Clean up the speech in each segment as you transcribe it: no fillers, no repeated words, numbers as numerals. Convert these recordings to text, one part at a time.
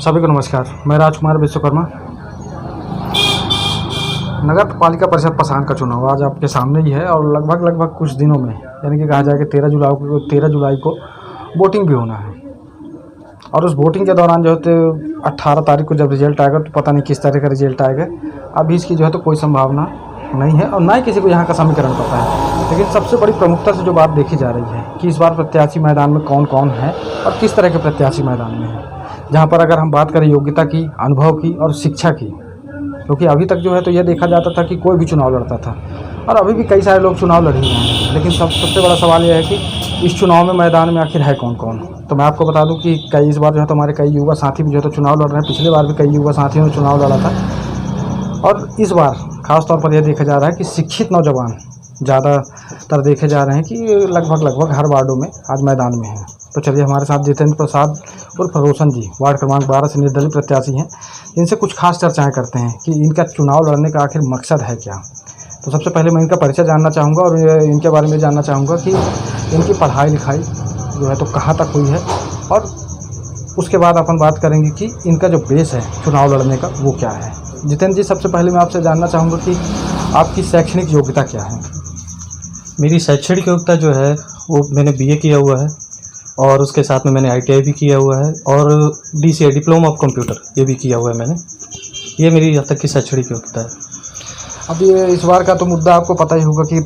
सभी को नमस्कार। मैं राजकुमार विश्वकर्मा। नगर पालिका परिषद पसान का चुनाव आज आपके सामने ही है और लगभग कुछ दिनों में यानी कि कहा जाए कि 13 जुलाई को वोटिंग भी होना है। और उस वोटिंग के दौरान जो है तो 18 तारीख को जब रिजल्ट आएगा तो पता नहीं किस तरह का रिजल्ट आएगा। अभी इसकी जो है तो कोई संभावना नहीं है और ना ही किसी को यहाँ का समीकरण पता है। लेकिन सबसे बड़ी प्रमुखता से जो बात देखी जा रही है कि इस बार प्रत्याशी मैदान में कौन कौन है और किस तरह के प्रत्याशी मैदान में है। जहाँ पर अगर हम बात करें योग्यता की, अनुभव की और शिक्षा की, क्योंकि अभी तक जो है तो यह देखा जाता था कि कोई भी चुनाव लड़ता था और अभी भी कई सारे लोग चुनाव लड़ ही रहे हैं। लेकिन सबसे बड़ा सवाल यह है कि इस चुनाव में मैदान में आखिर है कौन कौन। तो मैं आपको बता दूं कि इस बार जो है तो हमारे कई युवा साथी भी जो है तो चुनाव लड़ रहे हैं। पिछले बार भी कई युवा साथियों ने चुनाव लड़ा था और इस बार खासतौर पर यह देखा जा रहा है कि शिक्षित नौजवान ज़्यादातर देखे जा रहे हैं कि लगभग हर वार्डों में आज मैदान में हैं। तो चलिए हमारे साथ जितेंद्र प्रसाद उर्फ रोशन जी वार्ड क्रमांक 12 से निर्दलीय प्रत्याशी हैं। इनसे कुछ खास चर्चाएं करते हैं कि इनका चुनाव लड़ने का आखिर मकसद है क्या। तो सबसे पहले मैं इनका परिचय जानना चाहूँगा और इनके बारे में जानना चाहूँगा कि इनकी पढ़ाई लिखाई जो है तो कहाँ तक हुई है और उसके बाद अपन बात करेंगे कि इनका जो बेस है चुनाव लड़ने का वो क्या है। जितेंद्र जी, सबसे पहले मैं आपसे जानना चाहूँगा कि आपकी शैक्षणिक योग्यता क्या है। मेरी शैक्षणिक योग्यता जो है वो मैंने बीए किया हुआ है और उसके साथ में मैंने आईटीआई भी किया हुआ है और डीसीए डिप्लोमा ऑफ कंप्यूटर ये भी किया हुआ है मैंने। ये मेरी यहाँ तक की शैक्षणिक योग्यता है। अब ये इस बार का तो मुद्दा आपको पता ही होगा कि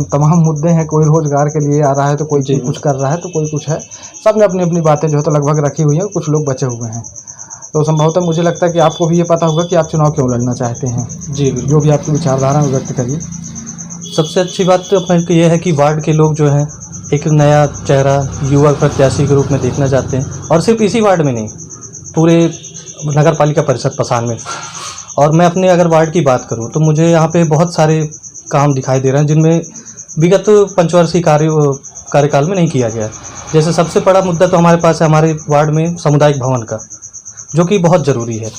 तमाम मुद्दे हैं। कोई रोजगार के लिए आ रहा है तो कोई कुछ कर रहा है तो कोई कुछ है। सब ने अपनी अपनी बातें जो है तो लगभग रखी हुई हैं, कुछ लोग बचे हुए हैं। तो संभवतः मुझे लगता है कि आपको भी ये पता होगा कि आप चुनाव क्यों लड़ना चाहते हैं। जी, जो भी आपकी विचारधारा है व्यक्त करिए। सबसे अच्छी बात तो अपने ये है कि वार्ड के लोग जो हैं एक नया चेहरा युवा प्रत्याशी के रूप में देखना चाहते हैं और सिर्फ इसी वार्ड में नहीं, पूरे नगर पालिका परिषद पसान में। और मैं अपने अगर वार्ड की बात करूं तो मुझे यहाँ पे बहुत सारे काम दिखाई दे रहे हैं जिनमें विगत पंचवर्षीय कार्यकाल में नहीं किया गया। जैसे सबसे बड़ा मुद्दा तो हमारे पास है हमारे वार्ड में सामुदायिक भवन का, जो कि बहुत ज़रूरी है।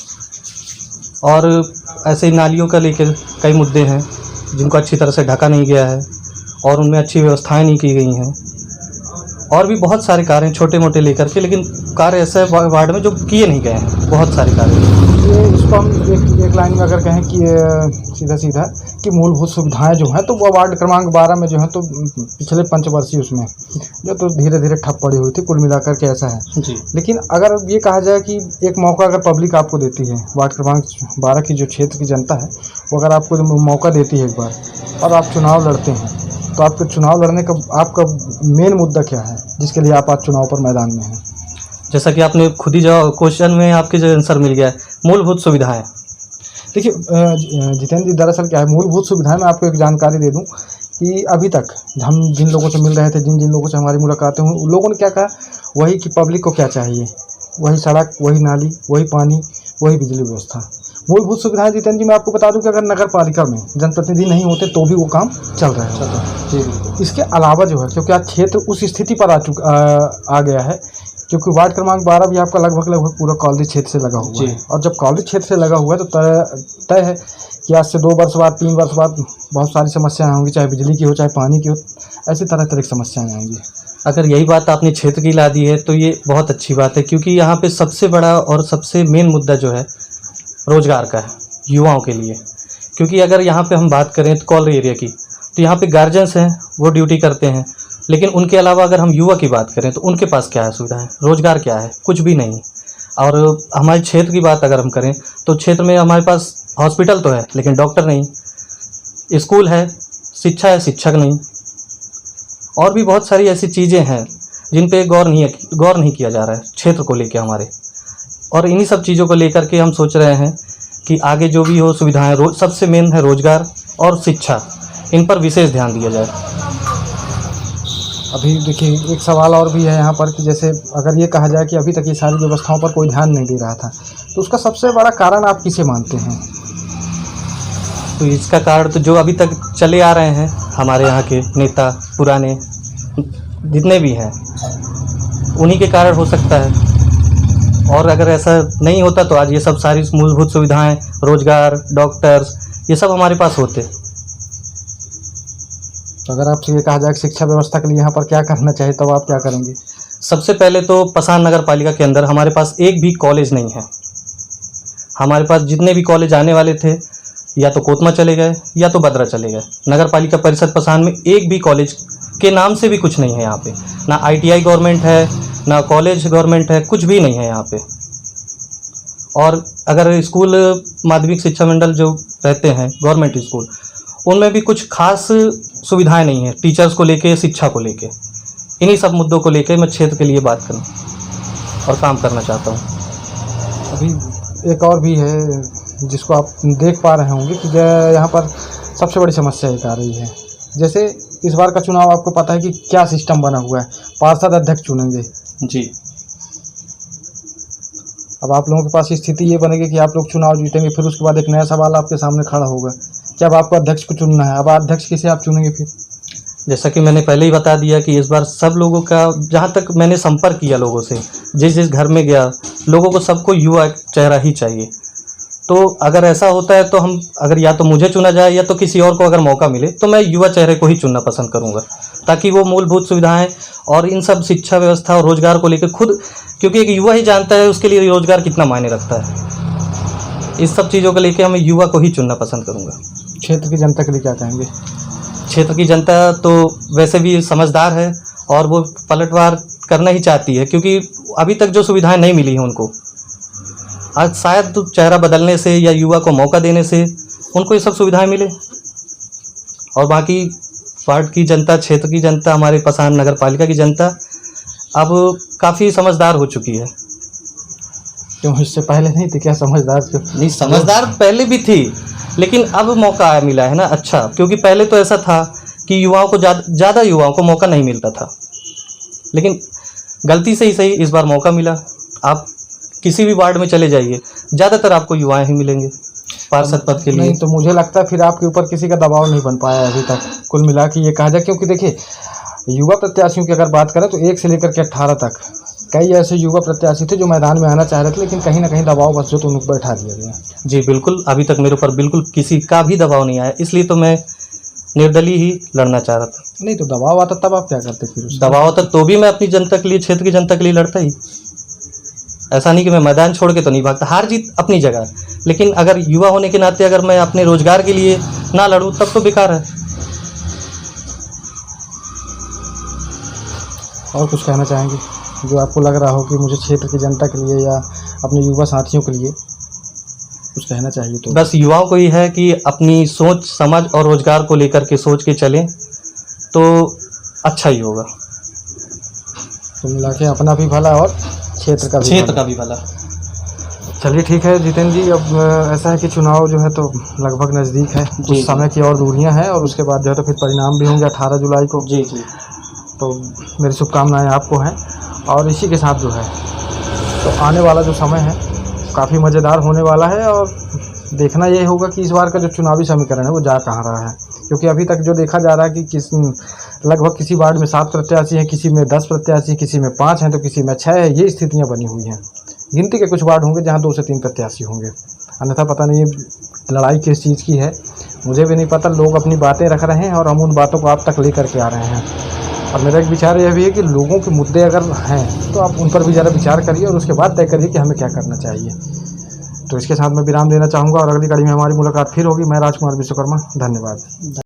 और ऐसे नालियों का लेकर कई मुद्दे हैं जिनको अच्छी तरह से ढका नहीं गया है और उनमें अच्छी व्यवस्थाएं नहीं की गई हैं। और भी बहुत सारे कार्य छोटे मोटे लेकर के, लेकिन कार्य ऐसे वार्ड में जो किए नहीं गए हैं, बहुत सारे कार्य। ये इसको हम एक लाइन में अगर कहें कि सीधा कि मूलभूत सुविधाएं जो हैं तो वो वार्ड क्रमांक 12 में जो है तो पिछले पंचवर्षीय उसमें जो तो धीरे धीरे ठप पड़ी हुई थी। कुल मिलाकर के ऐसा है जी। लेकिन अगर ये कहा जाए कि एक मौका अगर पब्लिक आपको देती है, वार्ड क्रमांक 12 की जो क्षेत्र की जनता है वो अगर आपको मौका देती है एक बार और आप चुनाव लड़ते हैं, तो आपके चुनाव लड़ने का आपका मेन मुद्दा क्या है जिसके लिए आप आज चुनाव पर मैदान में हैं। जैसा कि आपने खुद ही जो क्वेश्चन में आपके जो आंसर मिल गया है, मूलभूत सुविधाएं। देखिए जितेंद्र जी, दरअसल क्या है, मूलभूत सुविधाएं मैं आपको एक जानकारी दे दूं कि अभी तक हम जिन लोगों से मिल रहे थे, जिन लोगों से हमारी मुलाकातें हुई, उन लोगों ने क्या कहा, वही कि पब्लिक को क्या चाहिए, वही सड़क, वही नाली, वही पानी, वही बिजली व्यवस्था। मूलभूत सुविधाएं जितेंद्र जी मैं आपको बता दूं कि अगर नगर पालिका में जनप्रतिनिधि नहीं होते तो भी वो काम चल रहा है। इसके अलावा जो है, क्योंकि आज क्षेत्र उस स्थिति पर आ गया है, क्योंकि वार्ड क्रमांक 12 भी आपका लगभग पूरा कॉलेज क्षेत्र से लगा हुआ है। और जब कॉलेज क्षेत्र से लगा हुआ है तो तय है कि आज से 2 वर्ष बाद, 3 वर्ष बाद बहुत सारी समस्याएं होंगी, चाहे बिजली की हो, चाहे पानी की हो, ऐसी तरह की समस्याएं आएंगी। अगर यही बात आपने क्षेत्र की ला दी है तो ये बहुत अच्छी बात है, क्योंकि यहाँ पे सबसे बड़ा और सबसे मेन मुद्दा जो है रोज़गार का है युवाओं के लिए। क्योंकि अगर यहाँ पे हम बात करें तो कॉलेज एरिया की, तो यहाँ पे गार्जियंस हैं, वो ड्यूटी करते हैं, लेकिन उनके अलावा अगर हम युवा की बात करें तो उनके पास क्या है सुविधाएं, रोज़गार क्या है, कुछ भी नहीं। और हमारे क्षेत्र की बात अगर हम करें तो क्षेत्र में हमारे पास हॉस्पिटल तो है लेकिन डॉक्टर नहीं, स्कूल है, शिक्षा है, शिक्षक नहीं, और भी बहुत सारी ऐसी चीज़ें हैं जिन पे गौर नहीं किया जा रहा है क्षेत्र को लेकर हमारे। और इन्हीं सब चीज़ों को लेकर के हम सोच रहे हैं कि आगे जो भी हो सुविधाएं, सबसे मेन है रोज़गार और शिक्षा, इन पर विशेष ध्यान दिया जाए। अभी देखिए एक सवाल और भी है यहाँ पर कि जैसे अगर ये कहा जाए कि अभी तक ये सारी व्यवस्थाओं पर कोई ध्यान नहीं दे रहा था, तो उसका सबसे बड़ा कारण आप किसे मानते हैं। तो इसका कारण तो जो अभी तक चले आ रहे हैं हमारे यहाँ के नेता पुराने जितने भी हैं, उन्हीं के कारण हो सकता है। और अगर ऐसा नहीं होता तो आज ये सब सारी मूलभूत सुविधाएं, रोज़गार, डॉक्टर्स, ये सब हमारे पास होते। तो अगर आपसे ये कहा जाए कि शिक्षा व्यवस्था के लिए यहाँ पर क्या करना चाहिए, तब आप क्या करेंगे। सबसे पहले तो पसान नगर पालिका के अंदर हमारे पास एक भी कॉलेज नहीं है। हमारे पास जितने भी कॉलेज आने वाले थे या तो कोतमा चले गए या तो बदरा चले गए। नगर पालिका परिषद पसान में एक भी कॉलेज के नाम से भी कुछ नहीं है यहाँ पे, ना ITI गवर्नमेंट है, ना कॉलेज गवर्नमेंट है, कुछ भी नहीं है यहाँ पे। और अगर स्कूल माध्यमिक शिक्षा मंडल जो रहते हैं गवर्नमेंट स्कूल, उनमें भी कुछ खास सुविधाएं नहीं है टीचर्स को लेके, शिक्षा को लेके। इन्हीं सब मुद्दों को लेके मैं क्षेत्र के लिए बात करना और काम करना चाहता हूँ। अभी एक और भी है जिसको आप देख पा रहे होंगे कि यहाँ पर सबसे बड़ी समस्या एक आ रही है। जैसे इस बार का चुनाव आपको पता है कि क्या सिस्टम बना हुआ है, पार्षद अध्यक्ष चुनेंगे जी। अब आप लोगों के पास स्थिति ये बनेगी कि आप लोग चुनाव जीतेंगे, फिर उसके बाद एक नया सवाल आपके सामने खड़ा होगा कि अब आपको अध्यक्ष को चुनना है। अब अध्यक्ष किसे आप चुनेंगे फिर? जैसा कि मैंने पहले ही बता दिया कि इस बार सब लोगों का, जहाँ तक मैंने संपर्क किया लोगों से, जिस जिस घर में गया, लोगों को सबको युवा चेहरा ही चाहिए। तो अगर ऐसा होता है तो हम, अगर या तो मुझे चुना जाए या तो किसी और को अगर मौका मिले, तो मैं युवा चेहरे को ही चुनना पसंद करूँगा, ताकि वो मूलभूत सुविधाएं और इन सब शिक्षा व्यवस्था और रोजगार को लेकर खुद, क्योंकि एक युवा ही जानता है उसके लिए रोजगार कितना मायने रखता है। इस सब चीज़ों को लेकर मैं युवा को ही चुनना पसंद करूँगा। क्षेत्र की जनता के लिए क्या कहेंगे? क्षेत्र की जनता तो वैसे भी समझदार है और वो पलटवार करना ही चाहती है, क्योंकि अभी तक जो सुविधाएं नहीं मिली हैं उनको, आज शायद चेहरा बदलने से या युवा को मौका देने से उनको ये सब सुविधाएं मिले। और बाकी वार्ड की जनता, क्षेत्र की जनता, हमारे पसान नगर पालिका की जनता अब काफ़ी समझदार हो चुकी है। क्यों इससे पहले नहीं थी क्या समझदार? क्यों नहीं, समझदार पहले भी थी, लेकिन अब मौका मिला है ना अच्छा। क्योंकि पहले तो ऐसा था कि युवाओं को ज़्यादा युवाओं को मौका नहीं मिलता था, लेकिन गलती से ही सही इस बार मौका मिला। आप किसी भी वार्ड में चले जाइए, ज़्यादातर आपको युवाएं ही मिलेंगे पार्षद पद के लिए। नहीं तो मुझे लगता है फिर आपके ऊपर किसी का दबाव नहीं बन पाया अभी तक, कुल मिला के ये कहा जाए। क्योंकि देखिए, युवा प्रत्याशियों की अगर बात करें तो 1 से लेकर के 18 तक कई ऐसे युवा प्रत्याशी थे जो मैदान में आना चाह रहे थे, लेकिन कहीं ना कहीं दबाव बस जो तो उनको बैठा दिया गया। जी बिल्कुल, अभी तक मेरे ऊपर बिल्कुल किसी का भी दबाव नहीं आया, इसलिए तो मैं निर्दलीय ही लड़ना चाह रहा था। नहीं तो दबाव आता तब आप क्या करते फिर? दबाव आता तो भी मैं अपनी जनता के लिए, क्षेत्र की जनता के लिए लड़ता ही। ऐसा नहीं कि मैं मैदान छोड़ के तो नहीं भागता, हार जीत अपनी जगह, लेकिन अगर युवा होने के नाते अगर मैं अपने रोजगार के लिए ना लड़ूं तब तो बेकार है। और कुछ कहना चाहेंगे जो आपको लग रहा हो कि मुझे क्षेत्र की जनता के लिए या अपने युवा साथियों के लिए कुछ कहना चाहिए? तो बस युवाओं को ही है कि अपनी सोच समझ और रोजगार को लेकर के सोच के चलें तो अच्छा ही होगा। तो मिला के अपना भी भला और क्षेत्र का भी भला। चलिए ठीक है जितेंद्र जी, अब ऐसा है कि चुनाव जो है तो लगभग नज़दीक है, कुछ समय की और दूरियां हैं और उसके बाद जो है तो फिर परिणाम भी होंगे 18 जुलाई को। जी। तो मेरी शुभकामनाएं आपको हैं। और इसी के साथ जो है तो आने वाला जो समय है काफ़ी मज़ेदार होने वाला है और देखना ये होगा कि इस बार का जो चुनावी समीकरण है वो जा कहाँ रहा है। क्योंकि अभी तक जो देखा जा रहा है कि लगभग किसी वार्ड में 7 प्रत्याशी हैं, किसी में 10 प्रत्याशी, किसी में 5 हैं तो किसी में 6 है। ये स्थितियाँ बनी हुई हैं। गिनती के कुछ वार्ड होंगे जहाँ 2 से 3 प्रत्याशी होंगे, अन्यथा पता नहीं लड़ाई किस चीज़ की है, मुझे भी नहीं पता। लोग अपनी बातें रख रहे हैं और हम उन बातों को आप तक लेकर के आ रहे हैं। और मेरा एक विचार यह भी है कि लोगों के मुद्दे अगर हैं तो आप उन पर भी ज़रा विचार करिए और उसके बाद तय करिए कि हमें क्या करना चाहिए। तो इसके साथ मैं विराम देना चाहूँगा और अगली कड़ी में हमारी मुलाकात फिर होगी। मैं राजकुमार विश्वकर्मा, धन्यवाद।